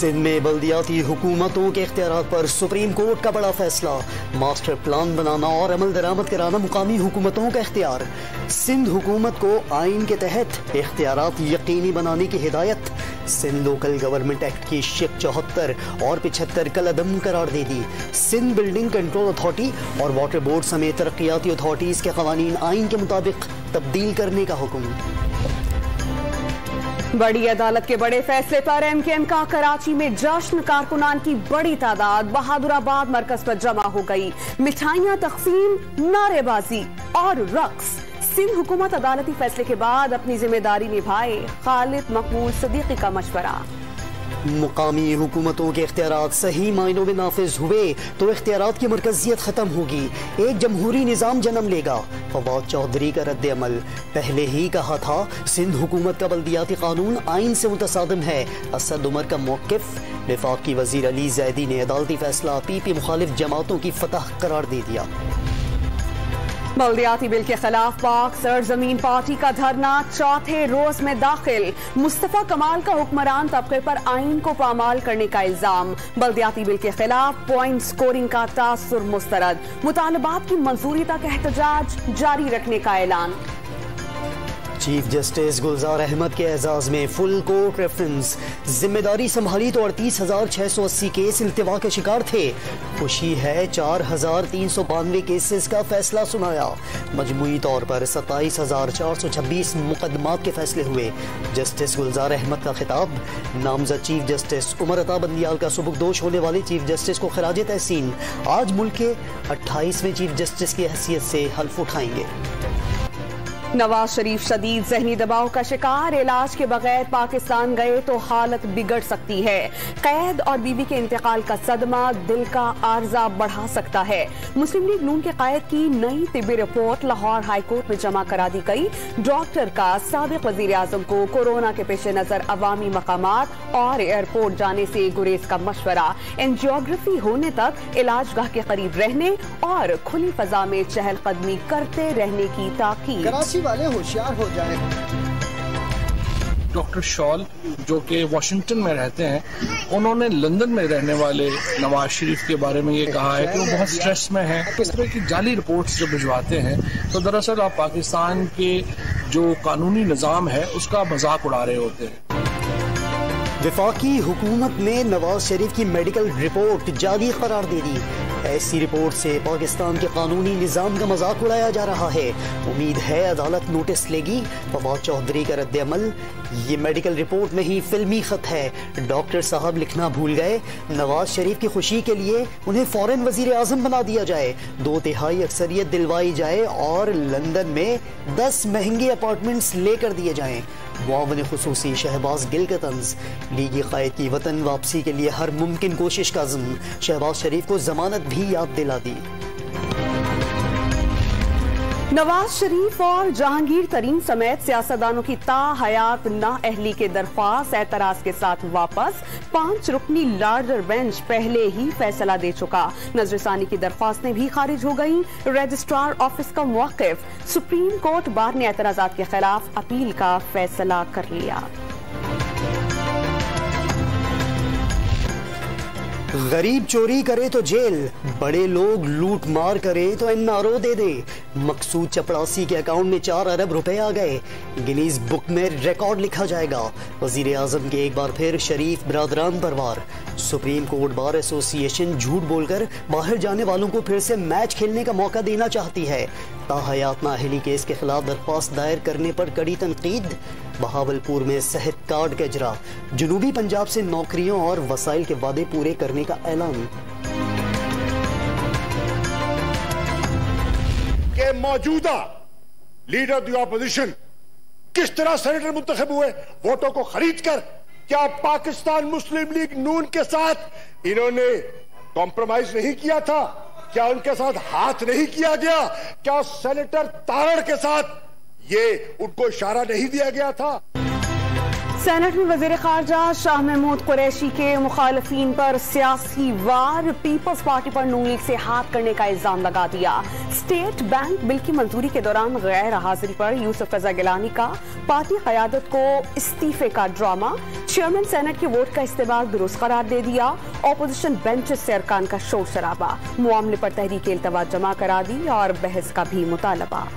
सिंध में बल्दियाती हुकूमतों के इख्तियारात पर सुप्रीम कोर्ट का बड़ा फैसला। मास्टर प्लान बनाना और अमल दरामद कराना मुकामी हुकूमतों का इख्तियार। सिंध हुकूमत को आइन के तहत इख्तियारात यकीनी बनाने की हिदायत। सिंध लोकल गवर्नमेंट एक्ट की शिक 74 और 75 कलअदम करार दे दी। सिंध बिल्डिंग कंट्रोल अथॉरिटी और वाटर बोर्ड समेत तरक्याती अथॉरिटीज के कवानीन आइन के मुताबिक तब्दील करने का हुक्म। बड़ी अदालत के बड़े फैसले पर एमकेएम का कराची में जश्न। कारकुनान की बड़ी तादाद बहादुराबाद मरकज पर जमा हो गई। मिठाइयां तकसीम, नारेबाजी और रक्स। सिंध हुकूमत अदालती फैसले के बाद अपनी जिम्मेदारी निभाए। खालिद मकबूल सिद्दीकी का मशवरा। मुकामी हुकूमतों के इख्तियारात सही मायनों में नाफिज हुए तो इख्तियारात की मरकजियत खत्म होगी, एक जमहूरी निज़ाम जन्म लेगा। फवाद चौधरी का रद्द अमल। पहले ही कहा था सिंध हुकूमत का बल्दियाती कानून आइन से मुतसादिम है। असद उमर का मौक़िफ़। वफाकी वज़ीर अली ज़ैदी ने अदालती फैसला पीपी मुखालिफ जमातों की फतह करार दे दिया। बल्दियाती बिल के खिलाफ पाक सरजमीन पार्टी का धरना चौथे रोज में दाखिल। मुस्तफा कमाल का हुक्मरान तबके पर आइन को पामाल करने का इल्जाम। बल्दियाती बिल के खिलाफ पॉइंट स्कोरिंग का तासुर मुस्तरद। मुतालबात की मंजूरी तक एहतजाज जारी रखने का ऐलान। चीफ जस्टिस गुलजार अहमद के एजाज में फुल कोर्ट रेफरेंस। जिम्मेदारी संभाली तो 38,680 केस इल्तिवा के शिकार थे। खुशी है 4,392 केसेस का फैसला सुनाया। मजमूई तौर पर 27,426 मुकदमात के फैसले हुए। जस्टिस गुलजार अहमद का खिताब। नामजद चीफ जस्टिस उमर अता बंदियाल का सुबुकदोश होने वाले चीफ जस्टिस को खराज तहसीन। आज मुल्क के 28वें चीफ जस्टिस की हैसियत से हल्फ उठाएंगे। नवाज शरीफ शदीद जहनी दबाव का शिकार। इलाज के बगैर पाकिस्तान गए तो हालत बिगड़ सकती है। कैद और बीवी के इंतकाल का सदमा दिल का आर्जा बढ़ा सकता है। मुस्लिम लीग नून के कायद की नई तिब्बी रिपोर्ट लाहौर हाईकोर्ट में जमा करा दी गई। डॉक्टर का साबिक वजीर आजम को कोरोना के पेश नजर अवामी मकामात और एयरपोर्ट जाने से गुरेज का मशवरा। एंजियोग्राफी होने तक इलाजगाह के करीब रहने और खुली फजा में चहलकदमी करते रहने की ताकीद। वाले होशियार हो जाए। डॉक्टर शॉल जो कि वाशिंगटन में रहते हैं, उन्होंने लंदन में रहने वाले नवाज शरीफ के बारे में ये कहा है कि वो बहुत स्ट्रेस में हैं। इस तरह की जाली रिपोर्ट्स जो भिजवाते हैं तो दरअसल आप पाकिस्तान के जो कानूनी निज़ाम है उसका मजाक उड़ा रहे होते हैं। वफाकी हुकूमत ने नवाज शरीफ की मेडिकल रिपोर्ट जाली करार दे दी। ऐसी रिपोर्ट से पाकिस्तान के कानूनी निज़ाम का मजाक उड़ाया जा रहा है। उम्मीद है अदालत नोटिस लेगी। फवाद चौधरी का रद्द अमल। ये मेडिकल रिपोर्ट में ही फिल्मी खत है। डॉक्टर साहब लिखना भूल गए। नवाज शरीफ की खुशी के लिए उन्हें फौरन वजीर आजम बना दिया जाए, 2/3 अक्सरियत दिलवाई जाए और लंदन में 10 महंगे अपार्टमेंट्स लेकर दिए जाएं। मुआवन खुसूसी शहबाज गिल का तंज। लीगी कायद की वतन वापसी के लिए हर मुमकिन कोशिश का अज़्म। शहबाज शरीफ को जमानत भी याद दिला दी। नवाज शरीफ और जहांगीर तरीन समेत सियासतदानों की ताहयात नाअहली के दरख्वास्त एतराज के साथ वापस। 5 रुकनी लार्जर बेंच पहले ही फैसला दे चुका। नजरसानी की दरख्वास्तें भी खारिज हो गई। रजिस्ट्रार ऑफिस का मौक़िफ़। सुप्रीम कोर्ट बार ने एतराजात के खिलाफ अपील का फैसला कर लिया। गरीब चोरी करे तो जेल, बड़े लोग लूट मार करे तो एनआरओ दे दे। मकसूद चपड़ासी के अकाउंट में 4 अरब रुपए आ गए। गिनीज बुक में रिकॉर्ड लिखा जाएगा। वजीर आजम के एक बार फिर शरीफ बरादरान पर वार। सुप्रीम कोर्ट बार एसोसिएशन झूठ बोलकर बाहर जाने वालों को फिर से मैच खेलने का मौका देना चाहती है। ताहयात नाअहली केस के खिलाफ दरख्वास्त दायर करने पर कड़ी तनकीद। बहावलपुर में सेहत कार्ड का इजरा। जनूबी पंजाब से नौकरियों और वसाइल के वादे पूरे करने का ऐलान। के मौजूदा लीडर ऑफ द ऑपोजिशन किस तरह सेनेटर मुंतखब हुए वोटों को खरीद कर। क्या पाकिस्तान मुस्लिम लीग नून के साथ इन्होंने कॉम्प्रोमाइज नहीं किया था? क्या उनके साथ हाथ नहीं किया गया? क्या सेनेटर तारड़ के साथ ये उनको इशारा नहीं दिया गया था? सेनेट में वज़ीर ख़ारजा शाह महमूद कुरैशी के मुखालफीन पर सियासी वार, पीपल्स पार्टी पर नून लीग से हाथ करने का इल्जाम लगा दिया। स्टेट बैंक बिल की मंजूरी के दौरान गैर हाजिरी पर यूसुफ रजा गिलानी का पार्टी क़यादत को इस्तीफे का ड्रामा, चेयरमैन सेनेट के वोट का इस्तेमाल दुरुस्त करार दे दिया। ऑपोजिशन बेंचेस से अरकान का शोर शराबा, मामले पर तहरीक इल्तवा जमा करा दी और बहस का भी मुतालबा।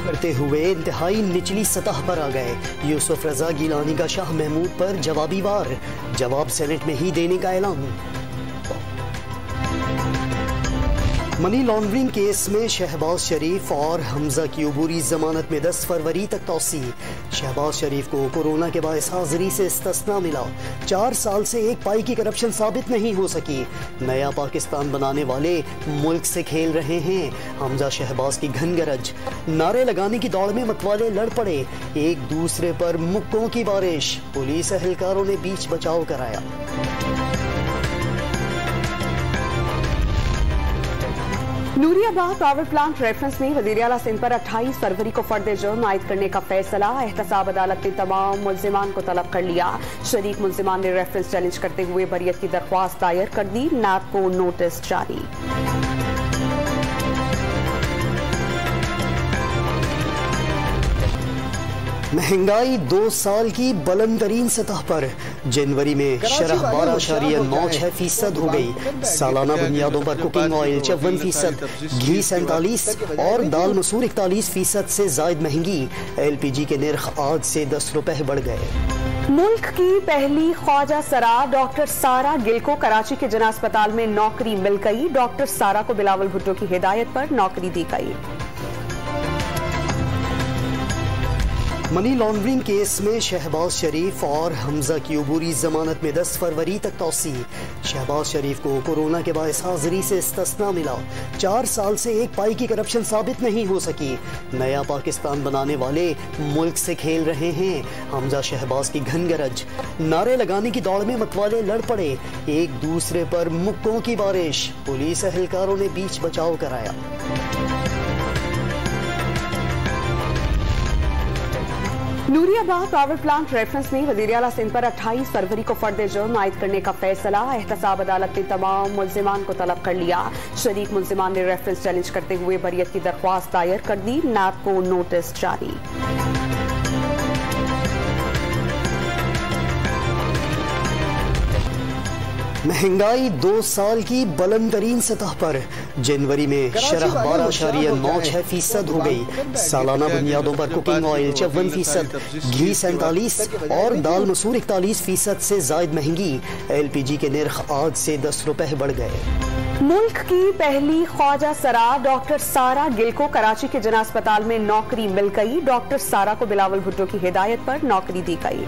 करते हुए इंतहाई निचली सतह पर आ गए। यूसुफ रजा गिलानी का शाह महमूद पर जवाबी वार, जवाब सेनेट में ही देने का ऐलान। मनी लॉन्ड्रिंग केस में शहबाज शरीफ और हमजा की अबूरी जमानत में 10 फरवरी तक तौसी। शहबाज शरीफ को कोरोना के बायस हाजिरी से इस्तिस्ना मिला। 4 साल से एक पाई की करप्शन साबित नहीं हो सकी। नया पाकिस्तान बनाने वाले मुल्क से खेल रहे हैं। हमजा शहबाज की घनगरज, नारे लगाने की दौड़ में मतवाले लड़ पड़े। एक दूसरे पर मुक्कों की बारिश, पुलिस एहलकारों ने बीच बचाव कराया। नूरियाबाद पावर प्लांट रेफरेंस में वज़ीर आला सिंध पर 28 फरवरी को फर्द जुर्म आयद करने का फैसला। एहतसाब अदालत ने तमाम मुल्जिमान को तलब कर लिया। शरीक मुल्जिमान ने रेफरेंस चैलेंज करते हुए बरियत की दरख्वास्त दायर कर दी। नैब को नोटिस जारी। महंगाई 2 साल की बुलंद तरीन सतह पर। जनवरी में शरह 12.96% हो गई। सालाना बुनियादों पर कुकिंग ऑयल 54%, घी 47% और दाल मसूर 41% से जायद महंगी। LPG के निर्ख आज से 10 रुपए बढ़ गए। मुल्क की पहली ख्वाजा सरा डॉक्टर सारा गिल को कराची के जना अस्पताल में नौकरी मिल गई। डॉक्टर सारा को बिलावल भुट्टो की हिदायत पर नौकरी दी गई। मनी लॉन्ड्रिंग केस में शहबाज शरीफ और हमजा की अबूरी जमानत में 10 फरवरी तक तौसी। शहबाज शरीफ को कोरोना के बायस हाजिरी से इस्तिस्ना मिला। 4 साल से एक पाई की करप्शन साबित नहीं हो सकी। नया पाकिस्तान बनाने वाले मुल्क से खेल रहे हैं। हमजा शहबाज की घनगरज, नारे लगाने की दौड़ में मतवाले लड़ पड़े। एक दूसरे पर मुक्कों की बारिश, पुलिस एहलकारों ने बीच बचाव कराया। नूरियाबाद पावर प्लांट रेफरेंस में वज़ीर आला सिंध पर 28 फरवरी को फर्द जुर्म आयद करने का फैसला। एहतसाब अदालत ने तमाम मुल्जिमान को तलब कर लिया। शरीक मुल्जिमान ने रेफरेंस चैलेंज करते हुए बरियत की दरख्वास्त दायर कर दी। नैब को नोटिस जारी। महंगाई 2 साल की बुलंद तरीन सतह पर। जनवरी में शरह 12.96% हो गई। सालाना बुनियादों पर कुकिंग ऑयल 54%, घी 47% और दाल मसूर 41% से जायद महंगी। LPG के निर्ख आज से 10 रुपए बढ़ गए। मुल्क की पहली ख्वाजा सरा डॉक्टर सारा गिल को कराची के जना अस्पताल में नौकरी मिल गई। डॉक्टर सारा को बिलावल भुट्टो की हिदायत पर नौकरी दी गई।